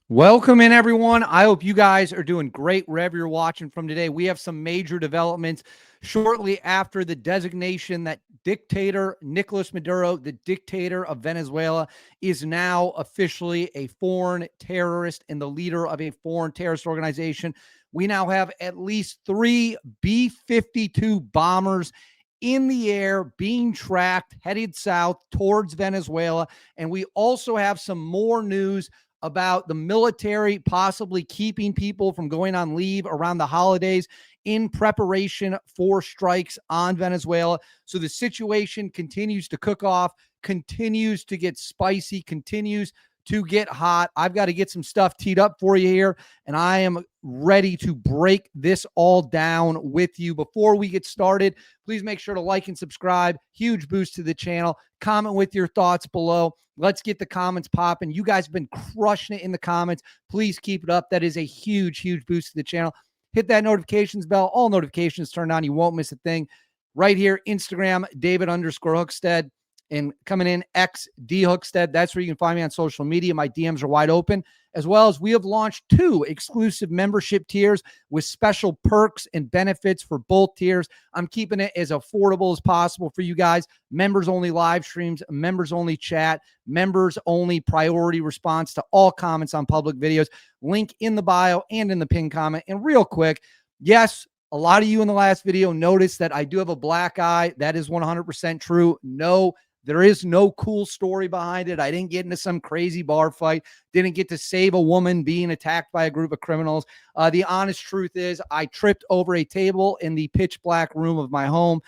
Welcome in, everyone. I hope you guys are doing great wherever you're watching from today. We have some major developments shortly after the designation that dictator Nicolás Maduro, the dictator of Venezuela, is now officially a foreign terrorist and the leader of a foreign terrorist organization. We now have at least 3 B-52 bombers in the air being tracked, headed south towards Venezuela. And we also have some more news about the military possibly keeping people from going on leave around the holidays in preparation for strikes on Venezuela. So the situation continues to cook off, continues to get spicy, continues to get hot. I've got to get some stuff teed up for you here, and I am ready to break this all down with you. Before we get started, please make sure to like and subscribe. Huge boost to the channel. Comment with your thoughts below. Let's get the comments popping. You guys have been crushing it in the comments. Please keep it up. That is a huge, huge boost to the channel. Hit that notifications bell. All notifications turned on. You won't miss a thing. Right here, Instagram, David_Hookstead. And coming in, XD Hookstead. That's where you can find me on social media. My DMs are wide open. As well as we have launched 2 exclusive membership tiers with special perks and benefits for both tiers. I'm keeping it as affordable as possible for you guys. Members only live streams, members only chat, members only priority response to all comments on public videos. Link in the bio and in the pinned comment. And real quick, yes, a lot of you in the last video noticed that I do have a black eye. That is 100% true. No, there is no cool story behind it. I didn't get into some crazy bar fight. Didn't get to save a woman being attacked by a group of criminals. The honest truth is I tripped over a table in the pitch black room of my home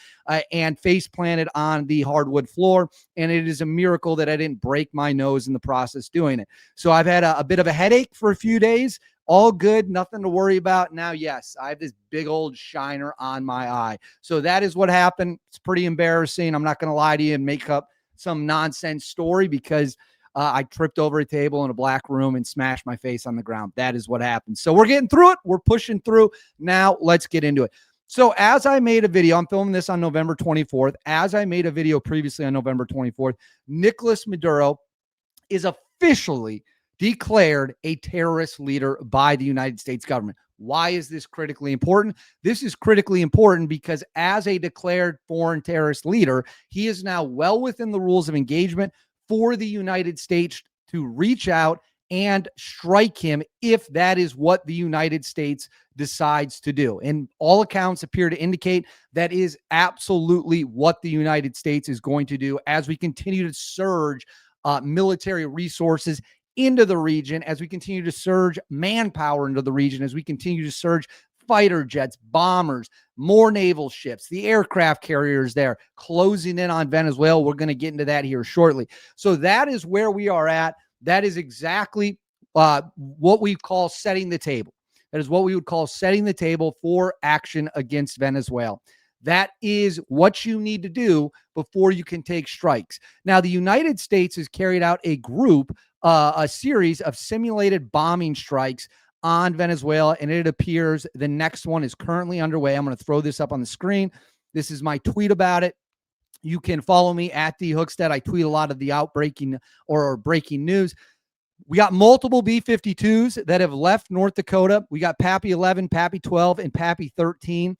and face planted on the hardwood floor. And it is a miracle that I didn't break my nose in the process doing it. So I've had a bit of a headache for a few days. All good, nothing to worry about. Now, yes, I have this big old shiner on my eye. So that is what happened. It's pretty embarrassing. I'm not going to lie to you and make up some nonsense story because I tripped over a table in a black room and smashed my face on the ground. That is what happened. So we're getting through it. We're pushing through. Now let's get into it. So as I made a video, I'm filming this on November 24th. As I made a video previously on November 24th, Nicolás Maduro is officially declared a terrorist leader by the United States government. Why is this critically important? This is critically important because as a declared foreign terrorist leader, he is now well within the rules of engagement for the United States to reach out and strike him if that is what the United States decides to do. And all accounts appear to indicate that is absolutely what the United States is going to do as we continue to surge military resources into the region, as we continue to surge manpower into the region, as we continue to surge fighter jets, bombers, more naval ships, the aircraft carriers there closing in on Venezuela. We're going to get into that here shortly. So that is where we are at. That is exactly what we call setting the table. That is what we would call setting the table for action against Venezuela. That is what you need to do before you can take strikes. Now, the United States has carried out a series of simulated bombing strikes on Venezuela, and it appears the next one is currently underway. I'm going to throw this up on the screen. This is my tweet about it. You can follow me at the Hookstead. I tweet a lot of the outbreaking or breaking news. We got multiple B-52s that have left North Dakota. We got Pappy 11, Pappy 12, and Pappy 13.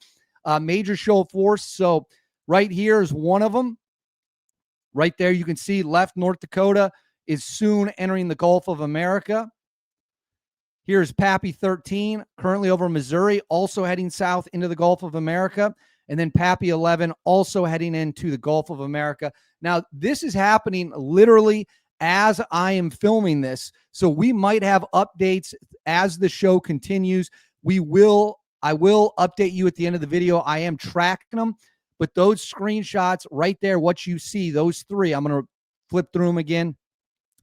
Major show of force. So right here is one of them. Right there, you can see left North Dakota is soon entering the Gulf of America. Here's Pappy 13, currently over Missouri, also heading south into the Gulf of America. And then Pappy 11 also heading into the Gulf of America. Now, this is happening literally as I am filming this. So we might have updates as the show continues. I will update you at the end of the video. I am tracking them, but those screenshots right there, what you see, those 3, I'm going to flip through them again.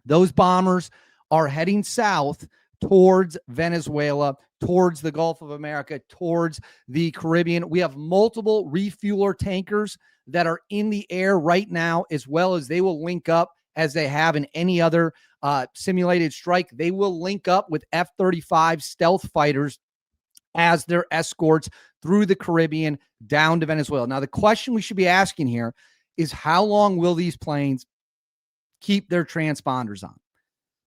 Those bombers are heading south towards Venezuela, towards the Gulf of America, towards the Caribbean. We have multiple refueler tankers that are in the air right now, as well as they will link up as they have in any other simulated strike. They will link up with F-35 stealth fighters as their escorts through the Caribbean down to Venezuela. Now, the question we should be asking here is how long will these planes keep their transponders on?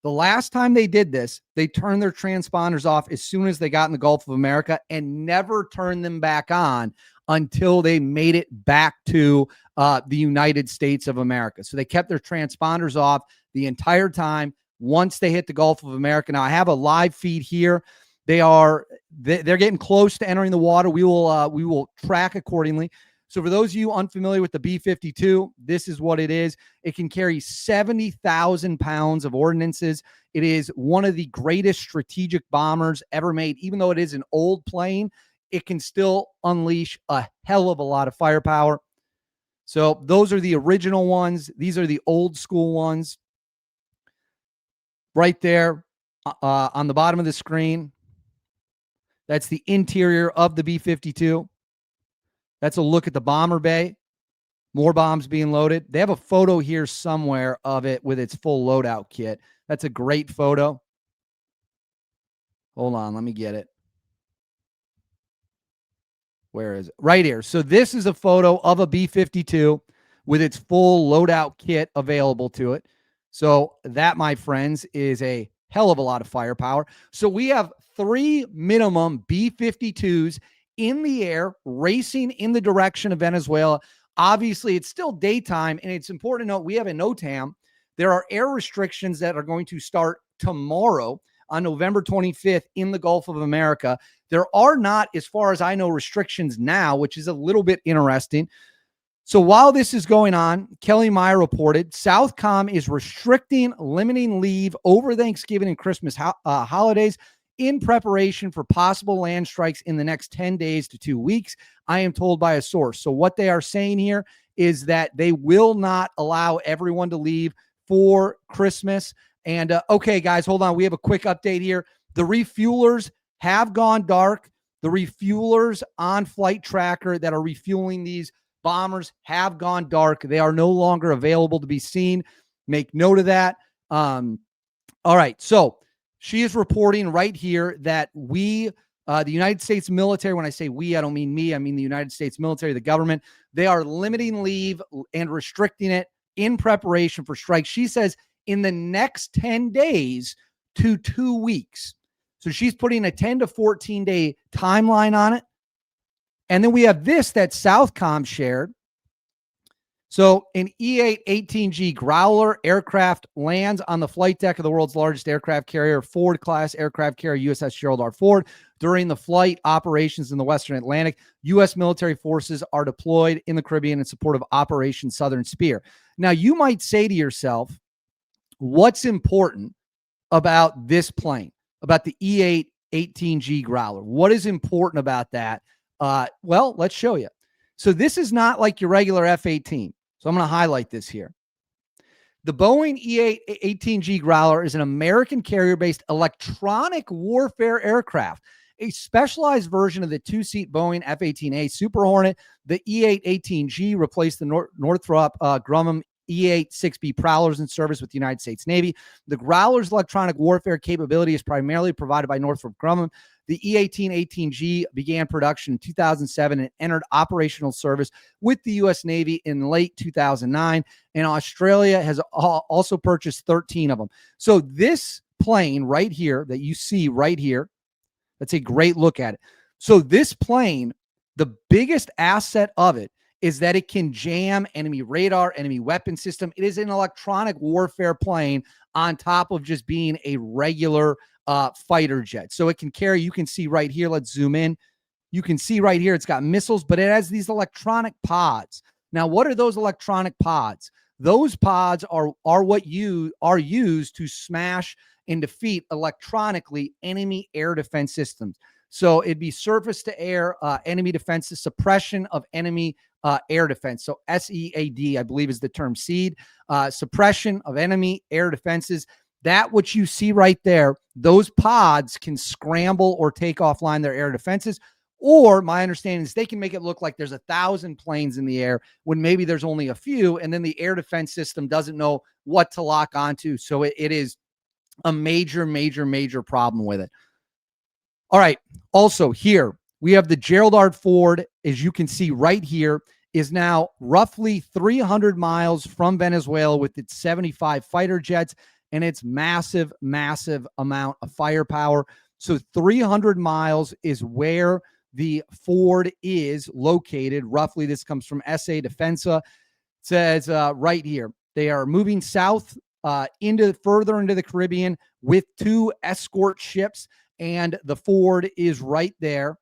The last time they did this, they turned their transponders off as soon as they got in the Gulf of America and never turned them back on until they made it back to the United States of America. So they kept their transponders off the entire time once they hit the Gulf of America. Now I have a live feed here. They're getting close to entering the water. We will track accordingly. So for those of you unfamiliar with the B-52, this is what it is. It can carry 70,000 pounds of ordnances. It is one of the greatest strategic bombers ever made. Even though it is an old plane, it can still unleash a hell of a lot of firepower. So those are the original ones. These are the old school ones. Right there on the bottom of the screen. That's the interior of the B-52. That's a look at the bomber bay. More bombs being loaded. They have a photo here somewhere of it with its full loadout kit. That's a great photo. Hold on, let me get it. Where is it? Right here. So this is a photo of a B-52 with its full loadout kit available to it. So that, my friends, is a hell of a lot of firepower. So we have 3 minimum B-52s in the air racing in the direction of Venezuela. Obviously, it's still daytime, and it's important to note we have a NOTAM. There are air restrictions that are going to start tomorrow on November 25th in the Gulf of America. There are not, as far as I know, restrictions now, which is a little bit interesting. So while this is going on, Kelly Meyer reported Southcom is limiting leave over Thanksgiving and Christmas holidays in preparation for possible land strikes in the next 10 days to 2 weeks, I am told by a source. So what they are saying here is that they will not allow everyone to leave for Christmas. And okay, guys, hold on. We have a quick update here. The refuelers have gone dark. The refuelers on Flight Tracker that are refueling these bombers have gone dark. They are no longer available to be seen. Make note of that. All right. So she is reporting right here that the United States military, when I say we, I don't mean me, I mean the United States military, the government, they are limiting leave and restricting it in preparation for strikes. She says in the next 10 days to 2 weeks. So she's putting a 10 to 14 day timeline on it. And then we have this that Southcom shared. So an E-8 18G Growler aircraft lands on the flight deck of the world's largest aircraft carrier, Ford-class aircraft carrier USS Gerald R. Ford. During the flight operations in the Western Atlantic, U.S. military forces are deployed in the Caribbean in support of Operation Southern Spear. Now, you might say to yourself, what's important about this plane, about the E-8 18G Growler? What is important about that? Well, let's show you. So this is not like your regular F-18. So I'm going to highlight this here. The Boeing E-8 18G Growler is an American carrier-based electronic warfare aircraft, a specialized version of the two-seat Boeing F-18A Super Hornet. The E-8 18G replaced the Northrop Grumman E-8 6B Prowlers in service with the United States Navy. The Growler's electronic warfare capability is primarily provided by Northrop Grumman. The E-18 18G began production in 2007 and entered operational service with the U.S. Navy in late 2009. And Australia has also purchased 13 of them. So this plane right here that you see right here, let's take a great look at it. So this plane, the biggest asset of it is that it can jam enemy radar, enemy weapon system. It is an electronic warfare plane on top of just being a regular fighter jet. So it can carry, you can see right here, let's zoom in. You can see right here, it's got missiles, but it has these electronic pods. Now, what are those electronic pods? Those pods are what are used to smash and defeat electronically enemy air defense systems. So it'd be surface to air enemy defenses, suppression of enemy air defense. So SEAD, I believe, is the term SEAD, suppression of enemy air defenses. That what you see right there, those pods can scramble or take offline their air defenses. Or my understanding is they can make it look like there's 1,000 planes in the air when maybe there's only a few, and then the air defense system doesn't know what to lock onto. So it is a major, major, major problem with it. All right. Also here, we have the Gerald R. Ford, as you can see right here, is now roughly 300 miles from Venezuela with its 75 fighter jets and it's massive, massive amount of firepower. So 300 miles is where the Ford is located. Roughly, this comes from SA Defensa. It says right here, they are moving south further into the Caribbean with 2 escort ships, and the Ford is right there.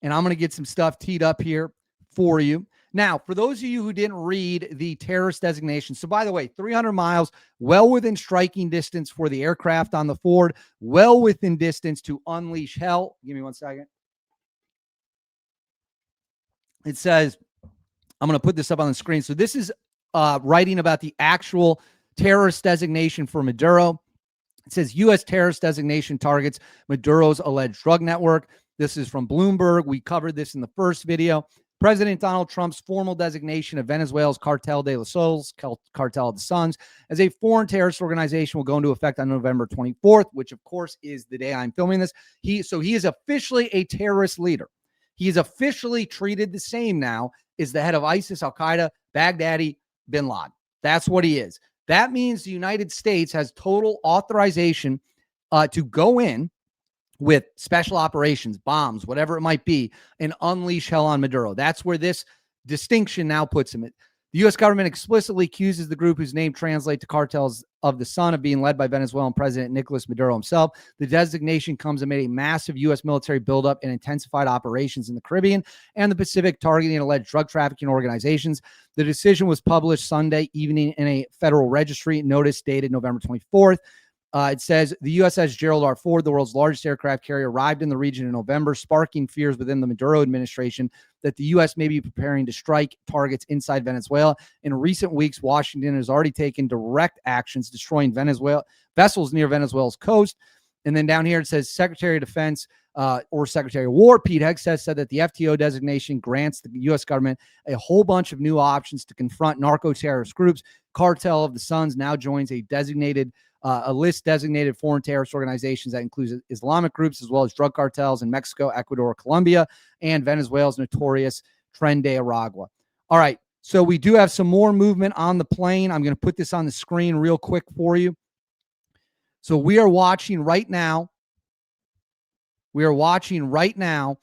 And I'm going to get some stuff teed up here for you. Now, for those of you who didn't read the terrorist designation, so by the way, 300 miles, well within striking distance for the aircraft on the Ford, well within distance to unleash hell. Give me 1 second. It says, I'm going to put this up on the screen. So this is writing about the actual terrorist designation for Maduro. It says U.S. terrorist designation targets Maduro's alleged drug network. This is from Bloomberg. We covered this in the first video. President Donald Trump's formal designation of Venezuela's Cartel de los Soles, Cartel of the Suns, as a foreign terrorist organization will go into effect on November 24th, which of course is the day I'm filming this. He is officially a terrorist leader. He is officially treated the same now as the head of ISIS, Al-Qaeda, Baghdadi, bin Laden. That's what he is. That means the United States has total authorization to go in with special operations, bombs, whatever it might be, and unleash hell on Maduro. That's where this distinction now puts him. The U.S. government explicitly accuses the group, whose name translates to Cartels of the Sun, of being led by Venezuelan President Nicolás Maduro himself. The designation comes amid a massive U.S. military buildup and intensified operations in the Caribbean and the Pacific, targeting alleged drug trafficking organizations. The decision was published Sunday evening in a federal registry notice dated November 24th. It says the USS Gerald R. Ford, the world's largest aircraft carrier, arrived in the region in November, sparking fears within the Maduro administration that the U.S. may be preparing to strike targets inside Venezuela. In recent weeks, Washington has already taken direct actions, destroying vessels near Venezuela's coast. And then down here it says Secretary of Defense or Secretary of War Pete Hegseth said that the FTO designation grants the U.S. government a whole bunch of new options to confront narco-terrorist groups. Cartel of the Suns now joins a list designated foreign terrorist organizations that includes Islamic groups as well as drug cartels in Mexico, Ecuador, Colombia, and Venezuela's notorious Tren de Aragua. All right, so we do have some more movement on the plane. I'm going to put this on the screen real quick for you. So we are watching right now. The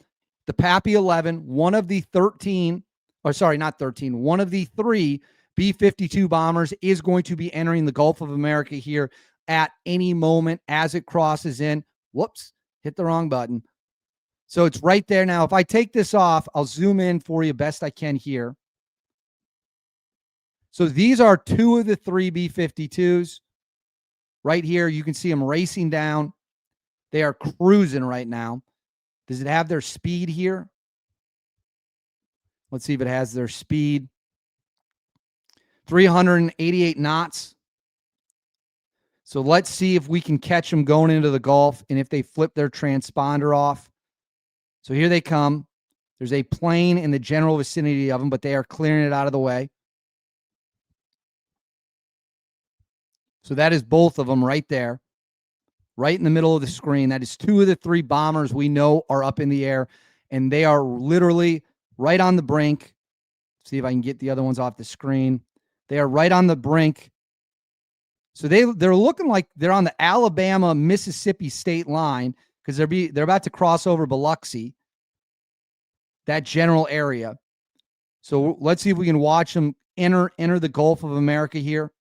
Pappy 11, one of the 3 B-52 bombers is going to be entering the Gulf of America here at any moment as it crosses in. Whoops, hit the wrong button. So it's right there now. If I take this off, I'll zoom in for you best I can here. So these are 2 of the 3 B-52s. Right here, you can see them racing down. They are cruising right now. Does it have their speed here? Let's see if it has their speed. 388 knots. So let's see if we can catch them going into the Gulf and if they flip their transponder off. So here they come. There's a plane in the general vicinity of them, but they are clearing it out of the way. So that is both of them right there, right in the middle of the screen. That is 2 of the 3 bombers we know are up in the air, and they are literally right on the brink. See if I can get the other ones off the screen. They are right on the brink. So they're looking like they're on the Alabama-Mississippi state line because they're about to cross over Biloxi, that general area. So let's see if we can watch them enter the Gulf of America here.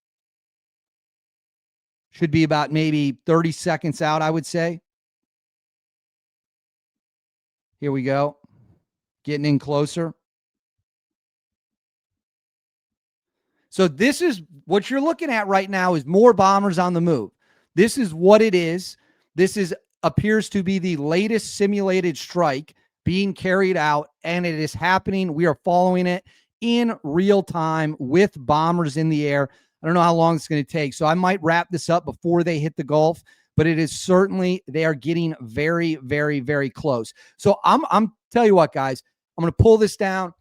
Should be about maybe 30 seconds out, I would say. Here we go. Getting in closer. So this is what you're looking at right now is more bombers on the move. This is what it is. This appears to be the latest simulated strike being carried out, and it is happening. We are following it in real time with bombers in the air. I don't know how long it's going to take, so I might wrap this up before they hit the Gulf, but it is certainly, they are getting very, very, very close. So I'm tell you what, guys, I'm going to pull this down.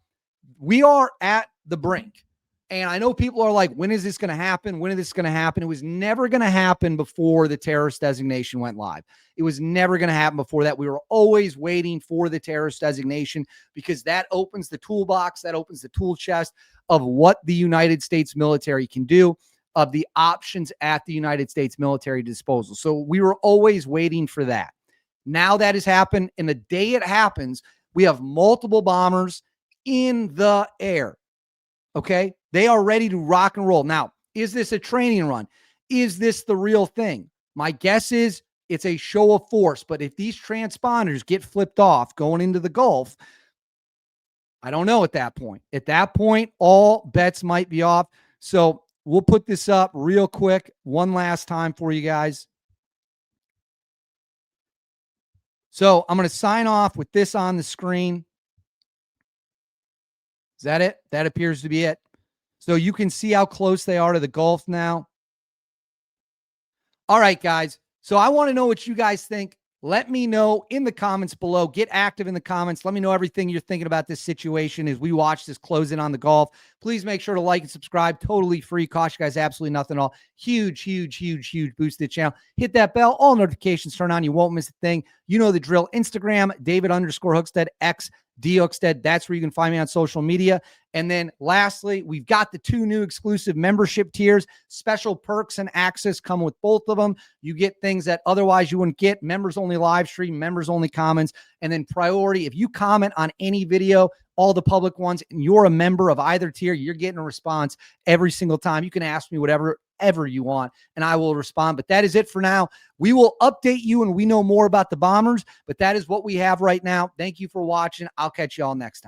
We are at the brink. And I know people are like, when is this going to happen? When is this going to happen? It was never going to happen before the terrorist designation went live. It was never going to happen before that. We were always waiting for the terrorist designation because that opens the toolbox, that opens the tool chest of what the United States military can do. of the options at the United States military disposal. So we were always waiting for that. Now that has happened, and the day it happens, we have multiple bombers in the air. Okay? They are ready to rock and roll. Now, is this a training run? Is this the real thing? My guess is it's a show of force, but if these transponders get flipped off going into the Gulf, I don't know at that point. At that point, all bets might be off. So we'll put this up real quick one last time for you guys. So I'm going to sign off with this on the screen. Is that it? That appears to be it. So you can see how close they are to the Gulf now. All right, guys. So I want to know what you guys think. Let me know in the comments below. Get active in the comments. Let me know everything you're thinking about this situation as we watch this close in on the Gulf. Please make sure to like and subscribe. Totally free. Cost you guys absolutely nothing at all. Huge, huge, huge, huge boost to the channel. Hit that bell. All notifications turn on. You won't miss a thing. You know the drill. Instagram, David_Hookstead, X, D Hookstead. That's where you can find me on social media. And then lastly, we've got the 2 new exclusive membership tiers. Special perks and access come with both of them. You get things that otherwise you wouldn't get. Members only live stream, members only comments, and then priority. If you comment on any video, all the public ones, and you're a member of either tier, you're getting a response every single time. You can ask me whatever you want, and I will respond. But that is it for now. We will update you when we know more about the bombers, but that is what we have right now. Thank you for watching. I'll catch you all next time.